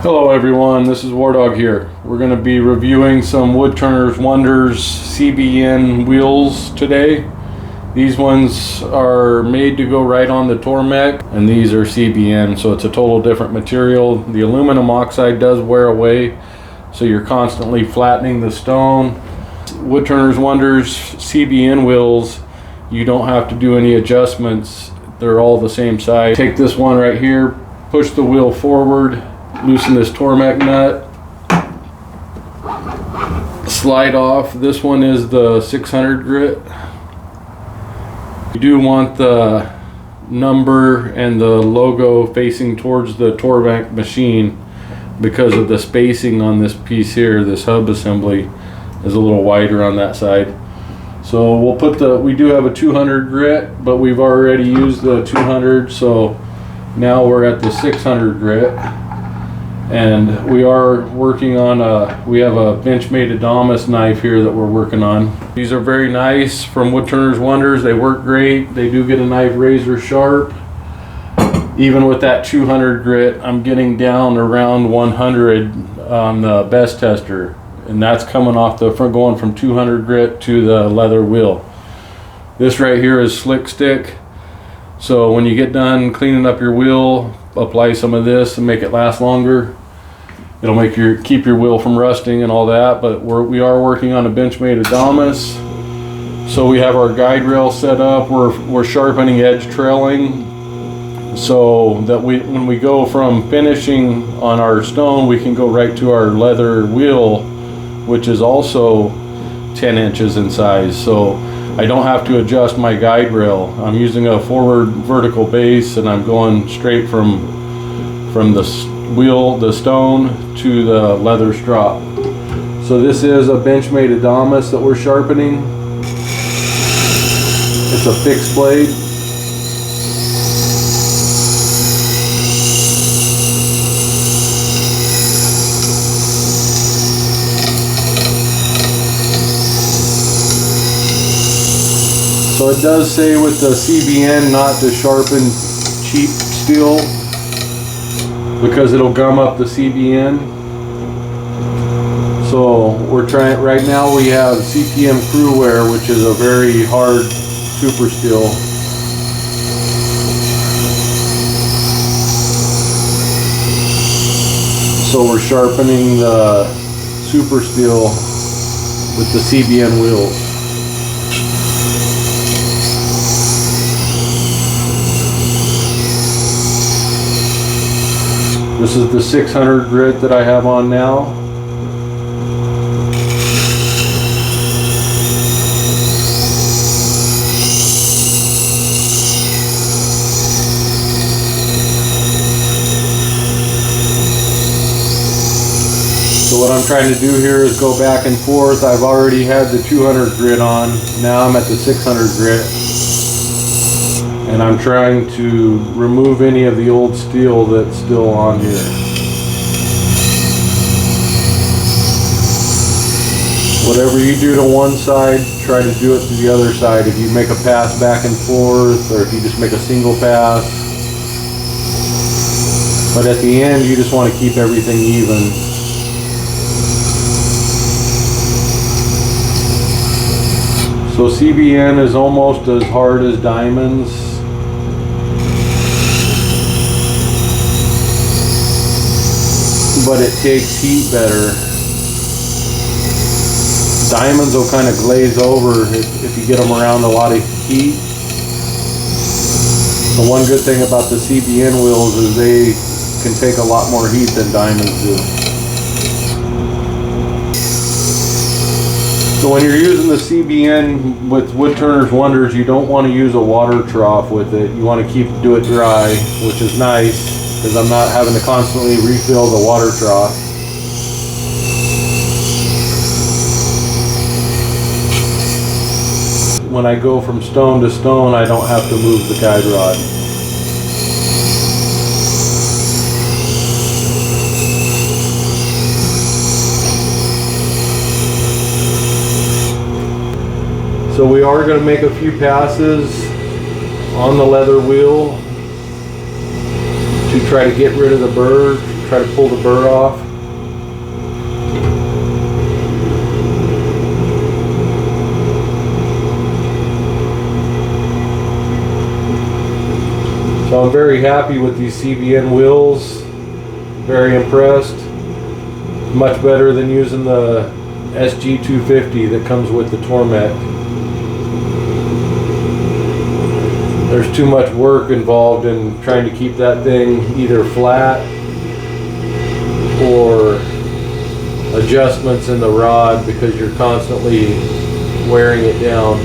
Hello everyone, this is War Dog here. We're going to be reviewing some WoodTurners Wonders CBN wheels today. These ones are made to go right on the Tormek, and these are CBN, so it's a total different material. The aluminum oxide does wear away, so you're constantly flattening the stone. WoodTurners Wonders CBN wheels, you don't have to do any adjustments. They're all the same size. Take this one right here, push the wheel forward, loosen this Tormek nut, slide off. This one is the 600 grit. You do want the number and the logo facing towards the Tormek machine because of the spacing on this piece here. This hub assembly is a little wider on that side. So we'll put we do have a 200 grit, but we've already used the 200, so now we're at the 600 grit. And we are working on we have a Benchmade Adamas knife here that we're working on. These are very nice from WoodTurners Wonders. They work great. They do get a knife razor sharp. Even with that 200 grit, I'm getting down around 100 on the best tester. And that's coming off the front, going from 200 grit to the leather wheel. This right here is slick stick. So when you get done cleaning up your wheel, apply some of this and make it last longer. It'll make keep your wheel from rusting and all that. But we are working on a Benchmade Adamas. So we have our guide rail set up. We're sharpening edge trailing, so that when we go from finishing on our stone, we can go right to our leather wheel, which is also 10 inches in size. So I don't have to adjust my guide rail. I'm using a forward vertical base, and I'm going straight from the stone to the leather strop. So this is a Benchmade Adamas that we're sharpening. It's a fixed blade. So it does say with the CBN not to sharpen cheap steel because it'll gum up the CBN. So we're trying, right now we have CPM Cruwear, which is a very hard super steel. So we're sharpening the super steel with the CBN wheels. This is the 600 grit that I have on now. So what I'm trying to do here is go back and forth. I've already had the 200 grit on. Now I'm at the 600 grit. And I'm trying to remove any of the old steel that's still on here. Whatever you do to one side, try to do it to the other side. If you make a pass back and forth, or if you just make a single pass. But at the end, you just want to keep everything even. So CBN is almost as hard as diamonds. But it takes heat better. Diamonds will kind of glaze over if you get them around a lot of heat. The one good thing about the CBN wheels is they can take a lot more heat than diamonds do. So when you're using the CBN with WoodTurners Wonders, you don't want to use a water trough with it. You want to do it dry, which is nice, because I'm not having to constantly refill the water trough. When I go from stone to stone, I don't have to move the guide rod. So we are going to make a few passes on the leather wheel to try to get rid of the burr, try to pull the burr off. So I'm very happy with these CBN wheels, very impressed. Much better than using the SG250 that comes with the Tormek. There's too much work involved in trying to keep that thing either flat or adjustments in the rod because you're constantly wearing it down.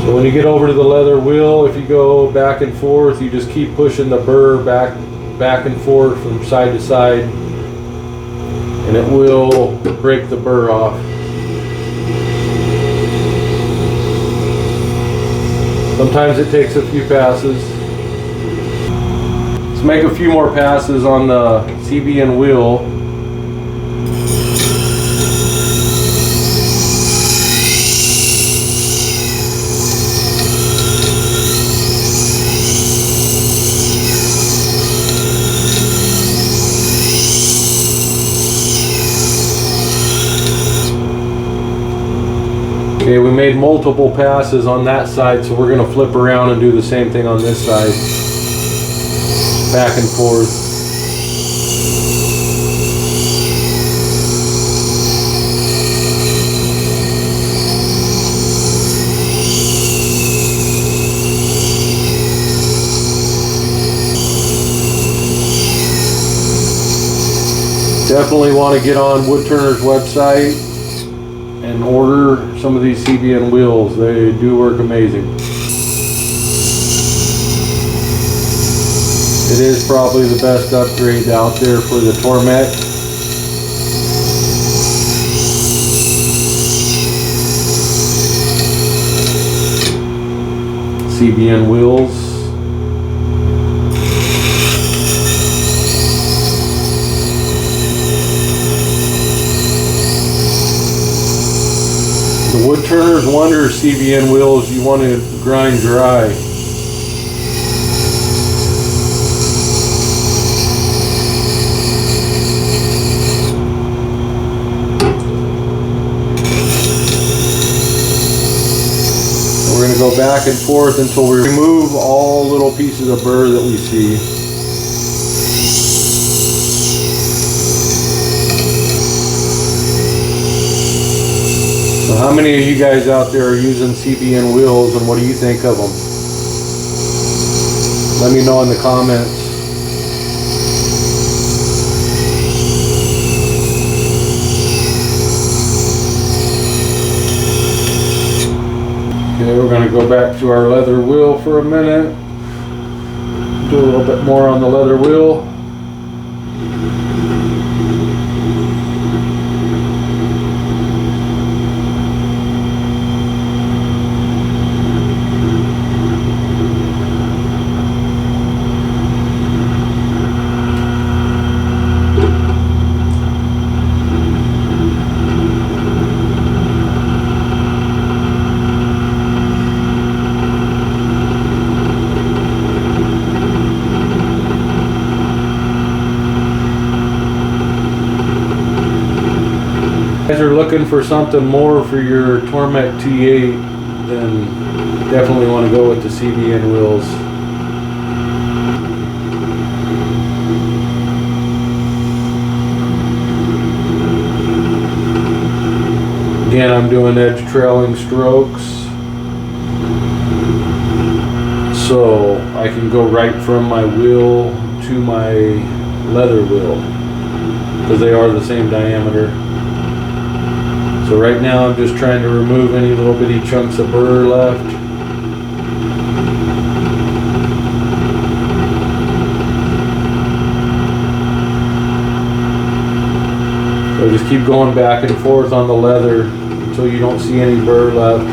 So when you get over to the leather wheel, if you go back and forth, you just keep pushing the burr back and forth from side to side, and it will break the burr off. Sometimes it takes a few passes. Let's make a few more passes on the CBN wheel. Okay, we made multiple passes on that side, so we're going to flip around and do the same thing on this side. Back and forth. Definitely want to get on WoodTurners website and order some of these CBN wheels. They do work amazing. It is probably the best upgrade out there for the Tormek. CBN wheels. The WoodTurners Wonder CBN wheels you want to grind dry. We're going to go back and forth until we remove all little pieces of burr that we see. So how many of you guys out there are using CBN wheels, and what do you think of them? Let me know in the comments. Okay, we're going to go back to our leather wheel for a minute. Do a little bit more on the leather wheel. If you guys are looking for something more for your Tormek T8, then definitely want to go with the CBN wheels. Again, I'm doing edge trailing strokes, so I can go right from my wheel to my leather wheel, because they are the same diameter. So right now I'm just trying to remove any little bitty chunks of burr left. So just keep going back and forth on the leather until you don't see any burr left.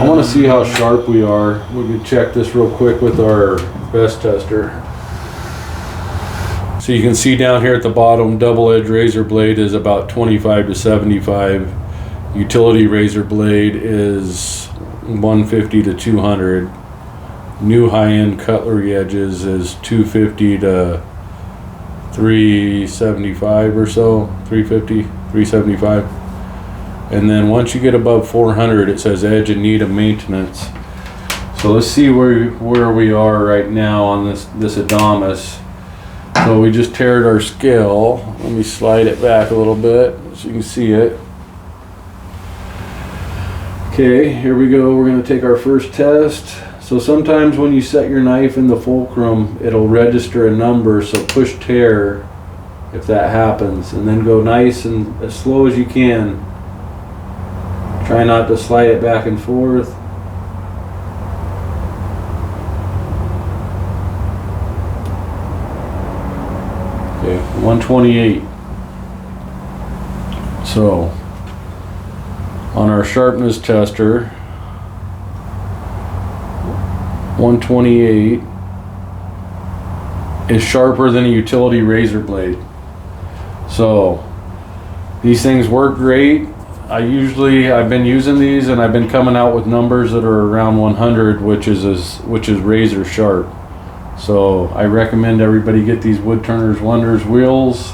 I want to see how sharp we are. We can check this real quick with our best tester. So you can see down here at the bottom, double edge razor blade is about 25 to 75. Utility razor blade is 150 to 200. New high-end cutlery edges is 250 to 375 or so, 350, 375. And then once you get above 400, it says edge in need of maintenance. So let's see where we are right now on this Adamas. So we just teared our scale. Let me slide it back a little bit so you can see it. Okay, here we go. We're going to take our first test. So sometimes when you set your knife in the fulcrum, it'll register a number, so push tear if that happens, and then go nice and as slow as you can. Try not to slide it back and forth. Okay, 128. So on our sharpness tester, 128 is sharper than a utility razor blade. So these things work great. I've been using these and I've been coming out with numbers that are around 100, which is razor sharp. So I recommend everybody get these WoodTurners Wonders wheels.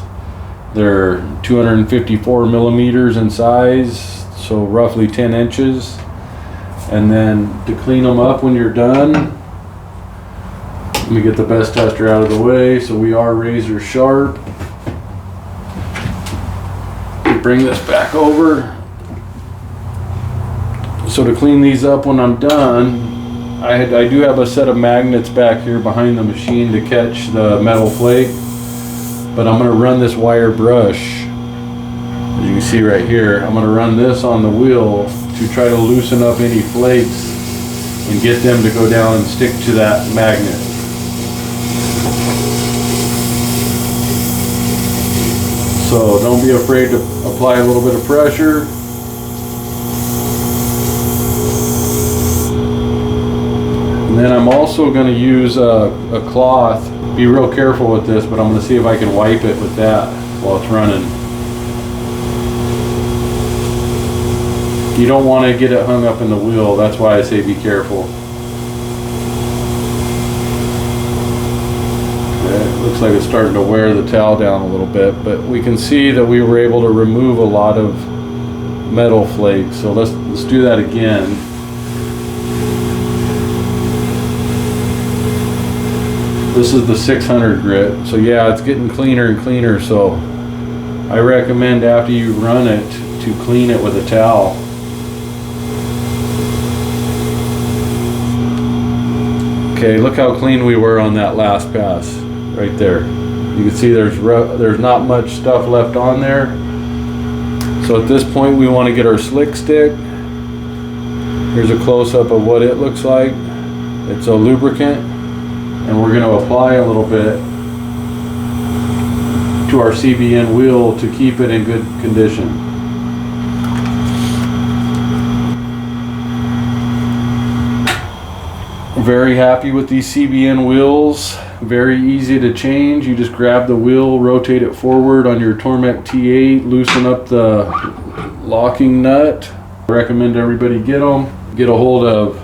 They're 254 millimeters in size, so roughly 10 inches. And then to clean them up when you're done, let me get the best tester out of the way. So we are razor sharp. Bring this back over. So to clean these up when I'm done, I do have a set of magnets back here behind the machine to catch the metal flake, but I'm going to run this wire brush, as you can see right here. I'm going to run this on the wheel to try to loosen up any flakes and get them to go down and stick to that magnet. So don't be afraid to apply a little bit of pressure. And then I'm also going to use a cloth. Be real careful with this, but I'm going to see if I can wipe it with that while it's running. You don't want to get it hung up in the wheel. That's why I say be careful. Okay, looks like it's starting to wear the towel down a little bit, but we can see that we were able to remove a lot of metal flakes. So let's do that again. This is the 600 grit. So yeah, it's getting cleaner and cleaner. So I recommend after you run it to clean it with a towel. Okay, look how clean we were on that last pass right there. You can see there's not much stuff left on there. So at this point we want to get our slick stick. Here's a close-up of what it looks like. It's a lubricant, and we're going to apply a little bit to our CBN wheel to keep it in good condition. Very happy with these CBN wheels. Very easy to change. You just grab the wheel, rotate it forward on your Tormek T8, loosen up the locking nut. I recommend everybody get them. Get a hold of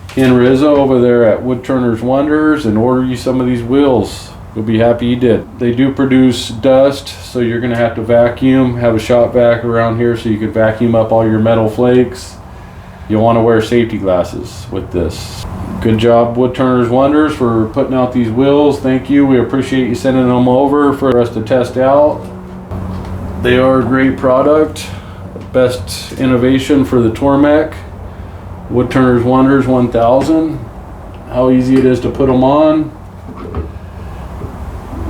Ken Rizzo over there at WoodTurners Wonders and order you some of these wheels. You'll be happy you did. They do produce dust, so you're going to have to vacuum. Have a shop vac around here so you can vacuum up all your metal flakes. You'll want to wear safety glasses with this. Good job, WoodTurners Wonders, for putting out these wheels. Thank you. We appreciate you sending them over for us to test out. They are a great product. Best innovation for the Tormek. WoodTurners Wonders 1000. How easy it is to put them on.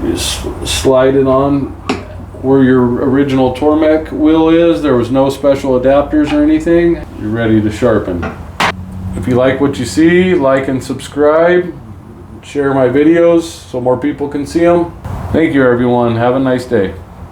You just slide it on where your original Tormek wheel is. There was no special adapters or anything. You're ready to sharpen. If you like what you see, like and subscribe. Share my videos so more people can see them. Thank you, everyone. Have a nice day.